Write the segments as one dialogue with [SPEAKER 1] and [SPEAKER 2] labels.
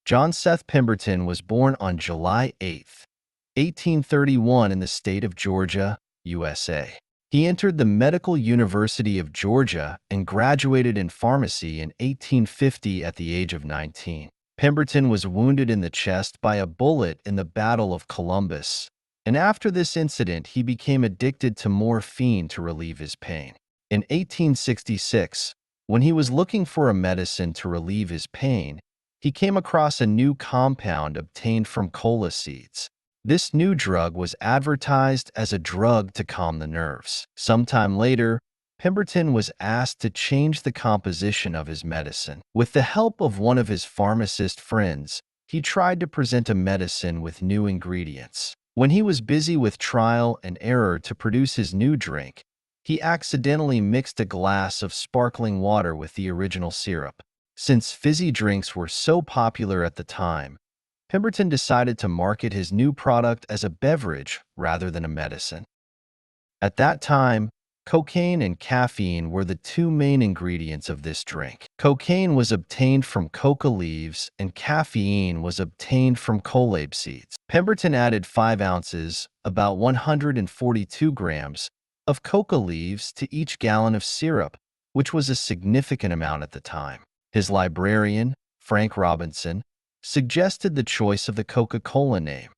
[SPEAKER 1] John Seth Pemberton was born on July 8, 1831 in the state of Georgia, USA. He entered the Medical University of Georgia and graduated in pharmacy in 1850 at the age of 19. Pemberton was wounded in the chest by a bullet in the Battle of Columbus, and after this incident he became addicted to morphine to relieve his pain. In 1866, when he was looking for a medicine to relieve his pain, he came across a new compound obtained from cola seeds. This new drug was advertised as a drug to calm the nerves. Sometime later, Pemberton was asked to change the composition of his medicine. With the help of one of his pharmacist friends, he tried to present a medicine with new ingredients. When he was busy with trial and error to produce his new drink, he accidentally mixed a glass of sparkling water with the original syrup. Since fizzy drinks were so popular at the time, Pemberton decided to market his new product as a beverage rather than a medicine. At that time, cocaine and caffeine were the two main ingredients of this drink. Cocaine was obtained from coca leaves and caffeine was obtained from colabe seeds. Pemberton added 5 ounces, about 142 grams, of coca leaves to each gallon of syrup, which was a significant amount at the time. His librarian, Frank Robinson, suggested the choice of the Coca-Cola name,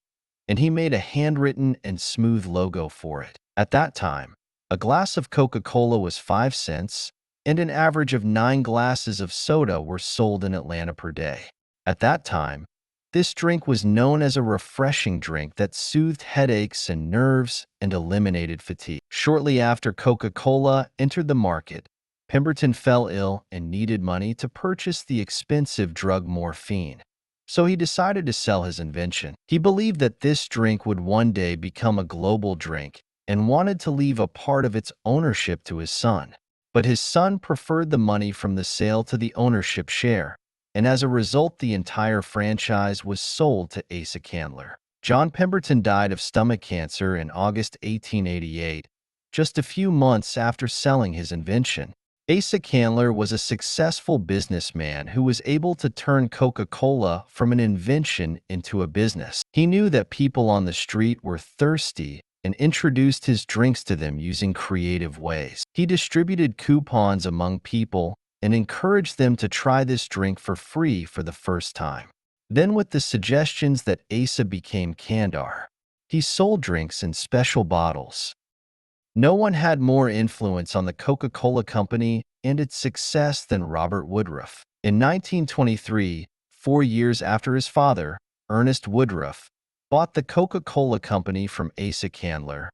[SPEAKER 1] and he made a handwritten and smooth logo for it. At that time, a glass of Coca-Cola was 5 cents, and an average of 9 glasses of soda were sold in Atlanta per day. At that time, this drink was known as a refreshing drink that soothed headaches and nerves and eliminated fatigue. Shortly after Coca-Cola entered the market, Pemberton fell ill and needed money to purchase the expensive drug morphine. So he decided to sell his invention. He believed that this drink would one day become a global drink and wanted to leave a part of its ownership to his son. But his son preferred the money from the sale to the ownership share, and as a result the entire franchise was sold to Asa Candler. John Pemberton died of stomach cancer in August 1888, just a few months after selling his invention. Asa Candler was a successful businessman who was able to turn Coca-Cola from an invention into a business. He knew that people on the street were thirsty and introduced his drinks to them using creative ways. He distributed coupons among people and encouraged them to try this drink for free for the first time. Then, with the suggestions that Asa became Candler, he sold drinks in special bottles. No one had more influence on the Coca-Cola Company and its success than Robert Woodruff. In 1923, 4 years after his father, Ernest Woodruff, bought the Coca-Cola Company from Asa Candler,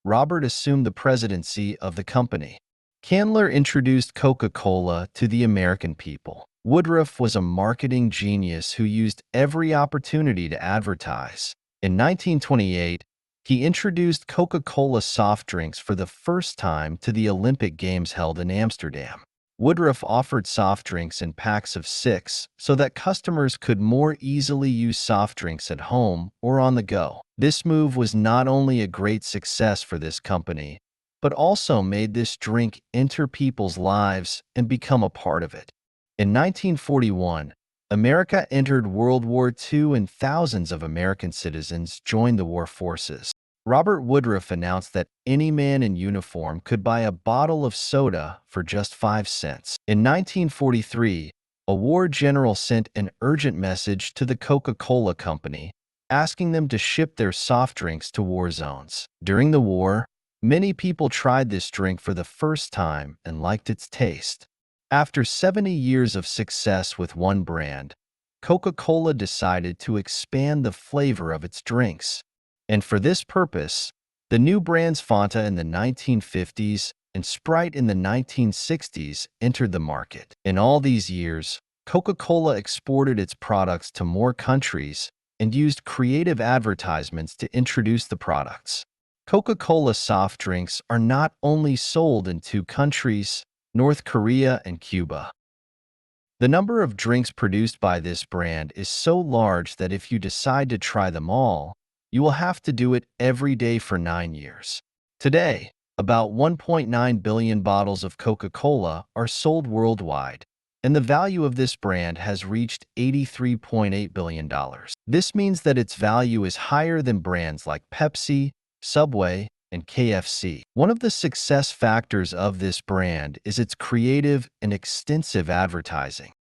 [SPEAKER 1] Robert assumed the presidency of the company. Candler introduced Coca-Cola to the American people. Woodruff was a marketing genius who used every opportunity to advertise. In 1928, he introduced Coca-Cola soft drinks for the first time to the Olympic Games held in Amsterdam. Woodruff offered soft drinks in packs of 6 so that customers could more easily use soft drinks at home or on the go. This move was not only a great success for this company, but also made this drink enter people's lives and become a part of it. In 1941, America entered World War II and thousands of American citizens joined the war forces. Robert Woodruff announced that any man in uniform could buy a bottle of soda for just 5 cents. In 1943, a war general sent an urgent message to the Coca-Cola Company, asking them to ship their soft drinks to war zones. During the war, many people tried this drink for the first time and liked its taste. After 70 years of success with one brand, Coca-Cola decided to expand the flavor of its drinks. And for this purpose, the new brands Fanta in the 1950s and Sprite in the 1960s entered the market. In all these years, Coca-Cola exported its products to more countries and used creative advertisements to introduce the products. Coca-Cola soft drinks are not only sold in 2 countries, North Korea and Cuba. The number of drinks produced by this brand is so large that if you decide to try them all, you will have to do it every day for 9 years. Today, about 1.9 billion bottles of Coca-Cola are sold worldwide, and the value of this brand has reached $83.8 billion. This means that its value is higher than brands like Pepsi, Subway, and KFC. One of the success factors of this brand is its creative and extensive advertising.